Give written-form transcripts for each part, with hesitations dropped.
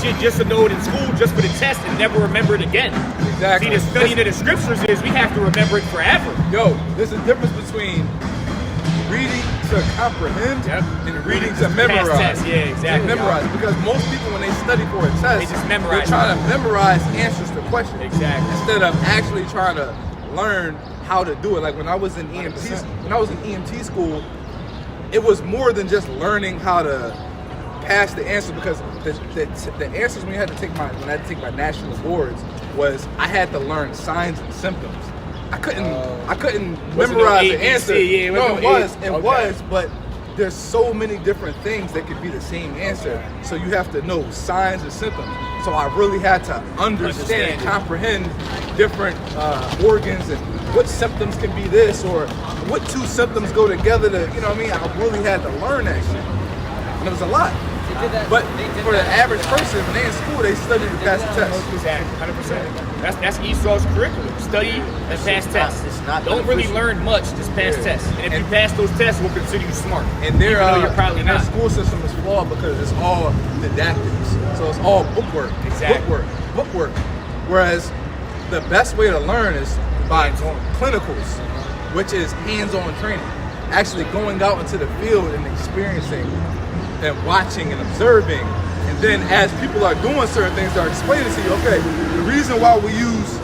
shit just to know it in school, just for the test, and never remember it again. Exactly. See, the studying of the scriptures is we have to remember it forever. Yo, there's a difference between reading to comprehend and reading to memorize. Test. Yeah, exactly. Memorize, because most people, when they study for a test, they just memorize. They're trying to memorize answers to questions. Exactly. Instead of actually trying to learn how to do it. Like when I was in EMT school, it was more than just learning how to pass the answer, because the answers when I had to take my national boards was I had to learn signs and symptoms. I couldn't memorize the answer. It was, but there's so many different things that could be the same answer. So you have to know signs and symptoms. So I really had to understand and comprehend different organs and what symptoms can be this, or what two symptoms go together to, you know what I mean? I really had to learn that shit. And it was a lot. But for the average person, when they're in school, they study to pass the test. Exactly, 100%. That's Esau's curriculum. Study and pass tests. Don't really learn much, just pass tests. And if you pass those tests, we'll consider you smart. And their school system is flawed because it's all didactics. So it's all bookwork. Exactly. Bookwork. Whereas the best way to learn is by clinicals, which is hands-on training. Actually going out into the field and experiencing and watching and observing, and then as people are doing certain things, they're explaining to you, okay, the reason why we use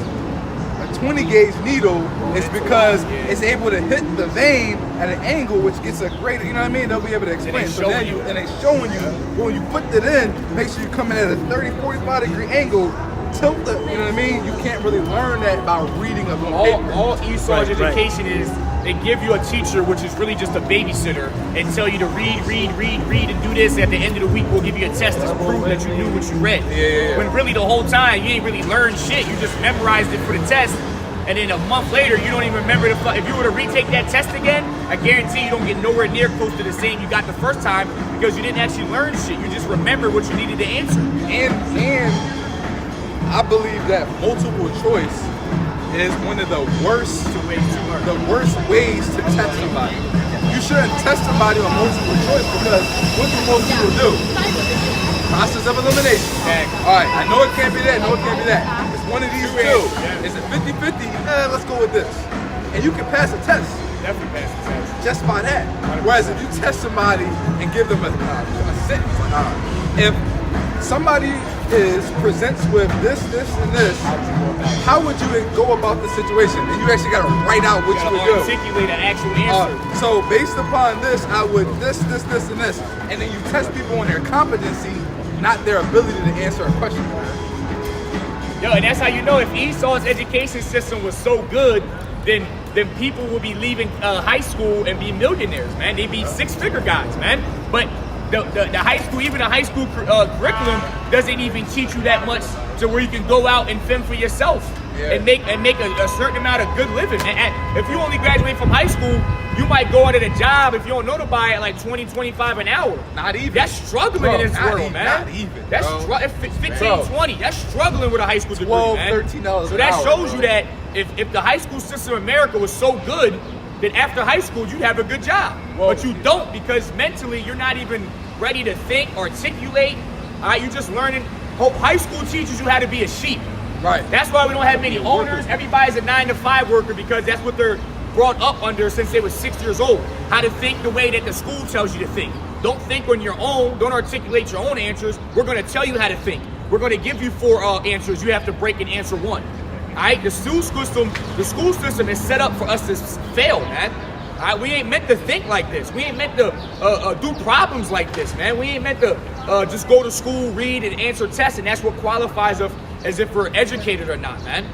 a 20 gauge needle is because it's able to hit the vein at an angle which gets a greater, you know what I mean? They'll be able to explain. So then and they're showing you, when you put it in, make sure you come in at a 30, 45 degree angle, tilt the, you know what I mean? You can't really learn that by reading a little paper. All Esau's education is, they give you a teacher, which is really just a babysitter, and tell you to read, and do this. At the end of the week, we'll give you a test to prove that you knew what you read. When really the whole time, you ain't really learned shit. You just memorized it for the test, and then a month later, you don't even remember if you were to retake that test again, I guarantee you don't get nowhere near close to the same you got the first time, because you didn't actually learn shit. You just remember what you needed to answer. And I believe that multiple choice is one of the worst ways to test somebody. You shouldn't test somebody on multiple choice, because what do most people do? Process of elimination. All right, I know it can't be that, no it can't be that. It's one of these two. Is it 50-50? Let's go with this. And you can pass a test. Definitely pass the test. Just by that. Whereas if you test somebody and give them a sentence, if somebody presents with this, and this, how would you go about the situation? And you actually got to write out what you would do. Articulate an actual answer. So based upon this, I would this, and this. And then you test people on their competency, not their ability to answer a question. Yo, and that's how you know if Esau's education system was so good, then people would be leaving high school and be millionaires, man. They'd be six-figure guys, man. But the high school, even the high school curriculum doesn't even teach you that much to where you can go out and fend for yourself and make a certain amount of good living. And if you only graduate from high school, you might go out at a job, if you don't know to buy at like 20, 25 an hour. Not even. That's struggling in this world, man. Not even. That's 15, 20. That's struggling with a high school degree, man. $13 So that shows you that if the high school system in America was so good, then after high school you'd have a good job. But you don't, because mentally you're not even ready to think, articulate. All right, you're just learning. High school teaches you how to be a sheep. Right. That's why we don't have many owners. Everybody's a 9-to-5 worker, because that's what they're brought up under since they were 6 years old. How to think the way that the school tells you to think. Don't think on your own. Don't articulate your own answers. We're going to tell you how to think. We're going to give you 4 answers. You have to break and answer 1. All right, the school system is set up for us to fail, man. All right, we ain't meant to think like this. We ain't meant to do problems like this, man. We ain't meant to just go to school, read, and answer tests, and that's what qualifies us as if we're educated or not, man.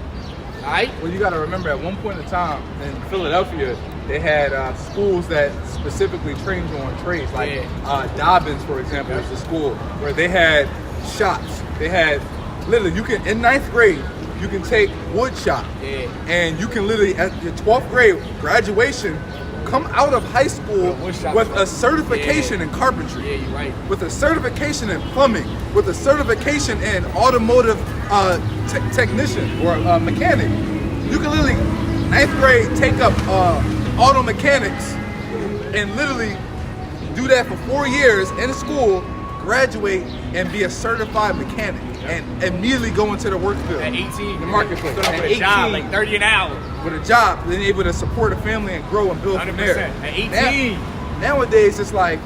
All right? Well, you got to remember, at one point in time in Philadelphia, they had schools that specifically trained you on trades. Like Dobbins, for example, is a school where they had shops. They had, literally, you can, in 9th grade, you can take wood shop. And you can literally, at your 12th grade graduation, come out of high school with a certification in carpentry. Yeah, you're right. With a certification in plumbing, with a certification in automotive technician or mechanic. You can literally, 9th grade, take up auto mechanics and literally do that for 4 years in school, graduate and be a certified mechanic and immediately go into the work field. At 18, the marketplace. At At 18, job, 18, like 30 an hour. with a job, then able to support a family and grow and build 100%. from there. At 18. Nowadays, it's like,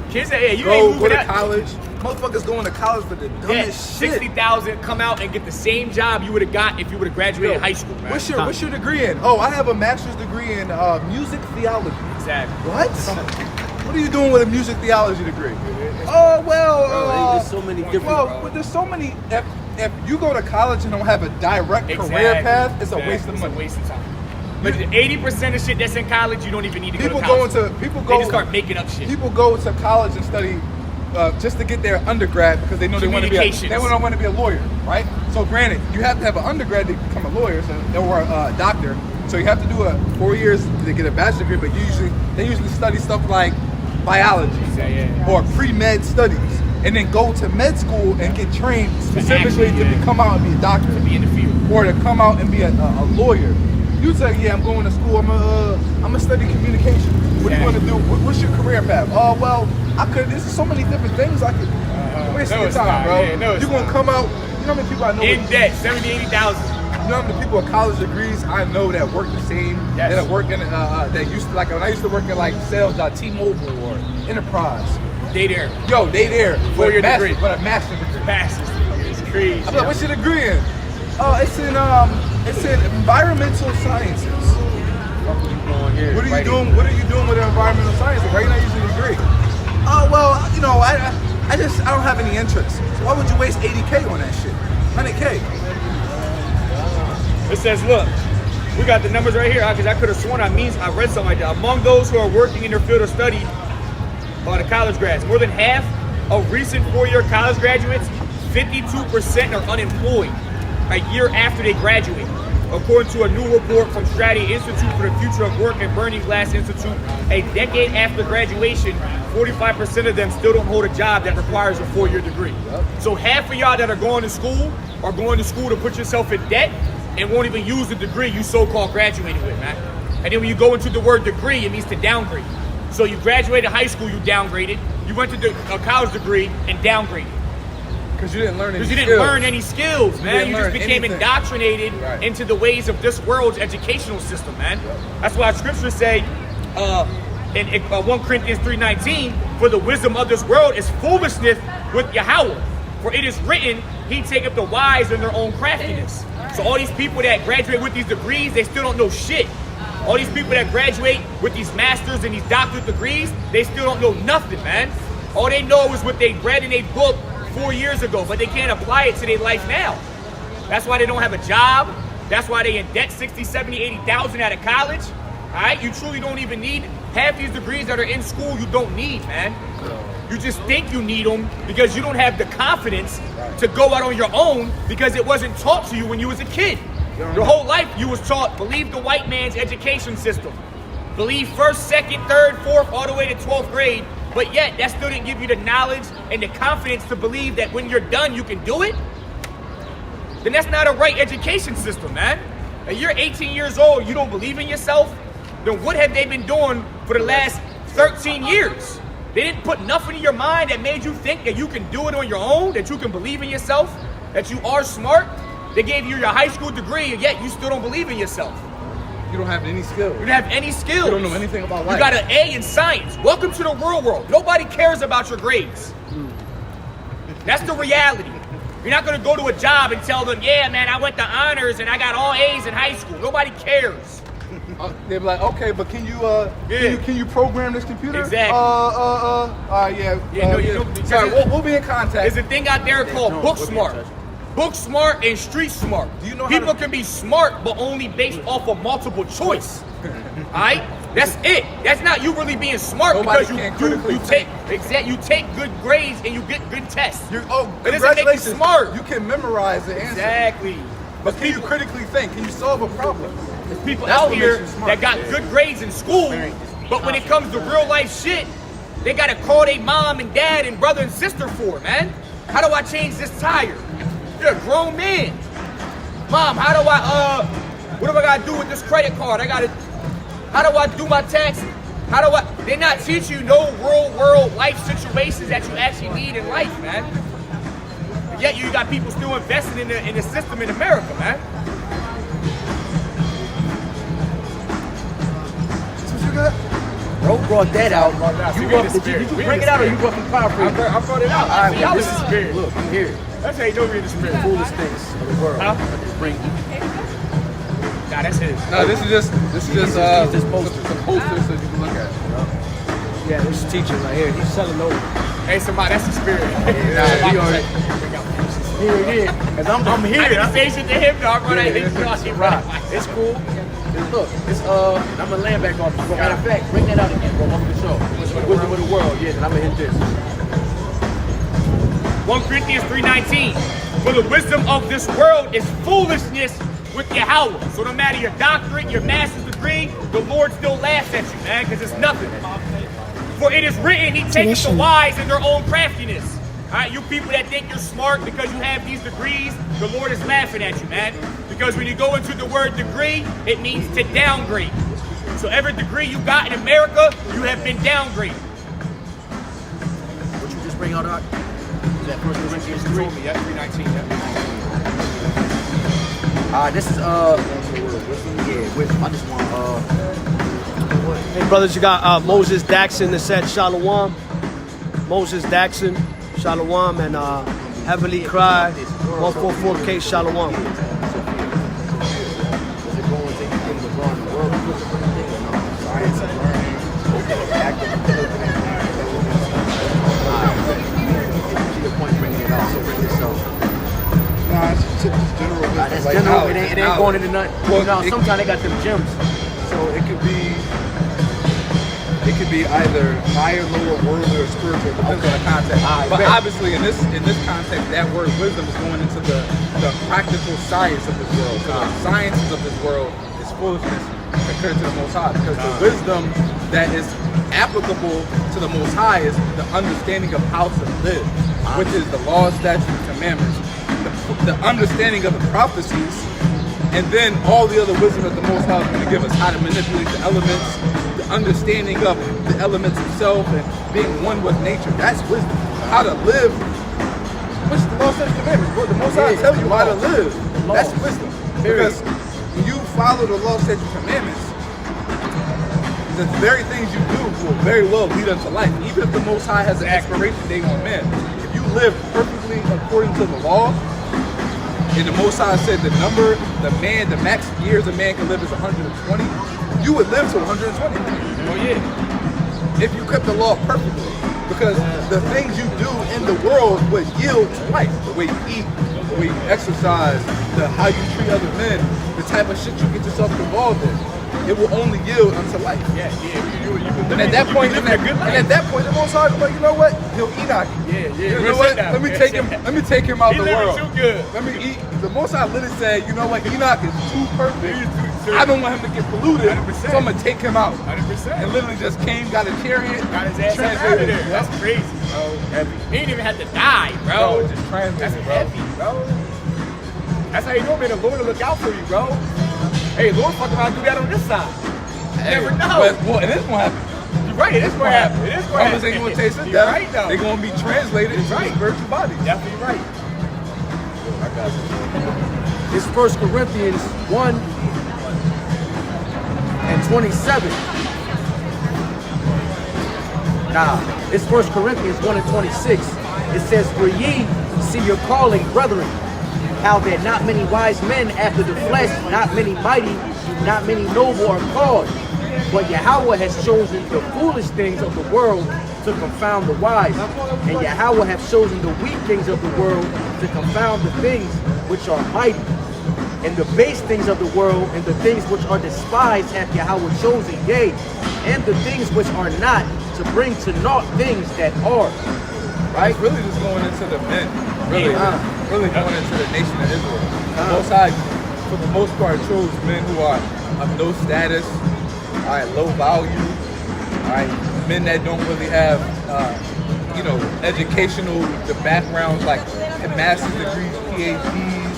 Kids say, hey, you go ain't moving to out. college. Motherfuckers going to college for the Yeah, dumbest shit. 60,000, come out and get the same job you would have got if you would have graduated high school, man. What's your degree in? Oh, I have a master's degree in music theology. Exactly. What? What are you doing with a music theology degree? Oh, well, there's so many different. well, there's so many. If you go to college and don't have a direct career path, it's a waste of money. It's a waste of time. But 80% of shit that's in college, you don't even need to People go go to college. into people They go just start making up shit. People go to college and study just to get their undergrad because they know they want to be a lawyer, right? So granted, you have to have an undergrad to become a lawyer or a doctor. So you have to do 4 years to get a bachelor's degree, but they usually study stuff like biology or pre-med studies, and then go to med school and get trained specifically to come out and be a doctor, To be in the field. or to come out and be a lawyer. You say, yeah, I'm going to school. I'm gonna study communication. What do you want to do? What's your career path? Oh, well, there's so many different things I could. Waste your time, bro. You're gonna come out. You know how many people I know In debt, 70, 80,000. You know how many people with college degrees I know that work the same, that work in that used to, like when I used to work in like sales at T-Mobile or Enterprise. They there. Yo, they there. 4-year degree. But a master's degree. Master's degree. It's crazy. I'm like, what's your degree in? Oh, it's in environmental sciences. What are you doing? What are you doing with environmental sciences? Why are you not using a degree? Oh, well, you know, I don't have any interest. So why would you waste 80K on that shit? 100K. It says, look, we got the numbers right here, because I could have sworn I read something like that. Among those who are working in their field of study are the college grads. More than half of recent 4-year college graduates, 52% are unemployed a year after they graduate. According to a new report from Strategy Institute for the Future of Work and Burning Glass Institute, a decade after graduation, 45% of them still don't hold a job that requires a 4-year degree. So half of y'all that are going to school to put yourself in debt and won't even use the degree you so-called graduated with, man. And then when you go into the word degree, it means to downgrade. So you graduated high school, you downgraded. You went to a college degree and downgraded. Because you didn't learn any skills. Because you didn't learn any skills, man. You just became anything. Indoctrinated into the ways of this world's educational system, man. That's why scriptures say in 1 Corinthians 3:19, for the wisdom of this world is foolishness with Yahweh. For it is written, he taketh the wise in their own craftiness. So all these people that graduate with these degrees, they still don't know shit. All these people that graduate with these masters and these doctorate degrees, they still don't know nothing, man. All they know is what they read in a book 4 years ago, but they can't apply it to their life now. That's why they don't have a job. That's why they in debt 60, 70, 80,000 out of college. All right, you truly don't even need half these degrees that are in school. You don't need, man. You just think you need them because you don't have the confidence to go out on your own because it wasn't taught to you when you was a kid. Your whole life you was taught, believe the white man's education system. Believe first, second, third, fourth, all the way to 12th grade. But yet, that still didn't give you the knowledge and the confidence to believe that when you're done, you can do it. Then that's not a right education system, man. And you're 18 years old, you don't believe in yourself, then what have they been doing for the last 13 years? They didn't put nothing in your mind that made you think that you can do it on your own, that you can believe in yourself, that you are smart. They gave you your high school degree, and yet you still don't believe in yourself. You don't have any skills. You don't have any skills. You don't know anything about life. You got an A in science. Welcome to the real world. Nobody cares about your grades. That's the reality. You're not going to go to a job and tell them, yeah, man, I went to honors and I got all A's in high school. Nobody cares. They'll be like, okay, but can you program this computer? Exactly. Sorry, we'll be in contact. There's a thing out there called book smart. Book smart and street smart. Do you know people can be smart, but only based off of multiple choice. Alright? That's it. That's not you really being smart. Nobody because you take good grades and you get good tests. Congratulations. You smart. You can memorize the answer. Exactly. But can you critically think? Can you solve a problem? There's people out here that got good grades in school, but when it comes to real life shit, they gotta call their mom and dad and brother and sister for it, man. How do I change this tire? You're a grown man. Mom, what do I gotta do with this credit card? How do I do my taxes? They're not teaching you no real world life situations that you actually need in life, man. But yet you got people still investing in the system in America, man. What you got? Bro brought that out. You Did you bring it out or you brought from paraphrase? I brought it out. All right, Y'all well, in the spirit. Look, I'm here. That's how you know we're in the spirit. Foolish things of the world. Huh? I just bring you. Nah, that's his. No, this is just just posters. some posters so you can look at. Yeah, this is teaching right here. He's selling over. Hey, somebody, that's the spirit. Nah, we already. Here it is. Cause I'm here. I didn't say shit to him, dog. Bro, that his Right. It's cool. Look, it's I'm gonna land back on. Matter of fact, bring that out again, bro. Welcome to the show. Wisdom of the world. Yeah, and I'm gonna hit this. 1 Corinthians 3:19. For the wisdom of this world is foolishness with Yahweh. So no matter your doctorate, your master's degree, the Lord still laughs at you, man, because it's nothing. For it is written, he takes the wise in their own craftiness. All right, you people that think you're smart because you have these degrees, the Lord is laughing at you, man. Because when you go into the word degree, it means to downgrade. So every degree you got in America, you have been downgraded. What you just bring out? Is that 1 Corinthians 3? Yeah, 3:19. This is wisdom. I just want Hey, brothers, you got Moses Daxon that said Shalom. Moses Daxon, Shalom, and Heavenly Cry, 144K Shalom. Nah, it's just general. That's Like general. knowledge, It ain't going into nothing. Well, Now, sometimes they got them gems. So it could be either higher, lower, worldly, or spiritual, depends on the context. But obviously, in this context, that word wisdom is going into the practical science of this world. So the sciences of this world is foolishness compared to the Most High, because the wisdom that is applicable to the Most High is the understanding of how to live, which is the laws, statutes, commandments, the understanding of the prophecies, and then all the other wisdom that the Most High is going to give us, how to manipulate the elements, the understanding of the elements itself, and being one with nature. That's wisdom. How to live, which is the law, statutes, commandments. Bro, the Most High tell you how to live. That's wisdom. Because when you follow the law, statutes, commandments, the very things you do will very well lead unto life. Even if the Most High has an expiration date on man, if you live perfectly according to the law, and the Most High said the max years a man can live is 120, you would live to 120. Oh yeah. If you kept the law perfectly. Because the things you do in the world would yield to life. The way you eat, the way you exercise, how you treat other men, the type of shit you get yourself involved in. It will only yield unto life. Yeah. And at that point, the Most High is like, you know what? He'll Enoch. Yeah. You know what? Let me take him out He the living world. too good. Let me eat. The Most High literally said, you know what? Enoch is too perfect. I don't want him to get polluted, 100%. so I'm gonna take him out. 100%. And literally just came, got a chariot, Got his ass out of translated. there. That's crazy, bro. Heavy. He didn't even have to die, bro. Just translated, That's bro. heavy, bro. That's how you know, man. The Lord will look out for you, bro. Hey, Lord, fuck around, do that on this side. You never know. Well, it is gonna happen. You're right. It is going to happen. It is going to Brothers ain't happen. gonna taste it. You're right, though. They're gonna be translated into right. spiritual bodies. Definitely right. I got you. It's 1 Corinthians 1:27. Nah, it's 1 Corinthians 1:26. It says, "For ye see your calling, brethren, how that not many wise men after the flesh, not many mighty, not many noble are called. But Yahweh has chosen the foolish things of the world to confound the wise. And Yahweh has chosen the weak things of the world to confound the things which are mighty. And the base things of the world and the things which are despised hath Yahweh chosen, yea, and the things which are not, to bring to naught things that are." Right? It's really just going into the men. Really going into the nation of Israel. The Most High, for the most part, chose men who are of no status, all right, low value, all right, men that don't really have, educational backgrounds like master's degrees, PhDs.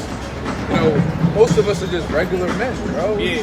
Most of us are just regular men, bro. Yeah.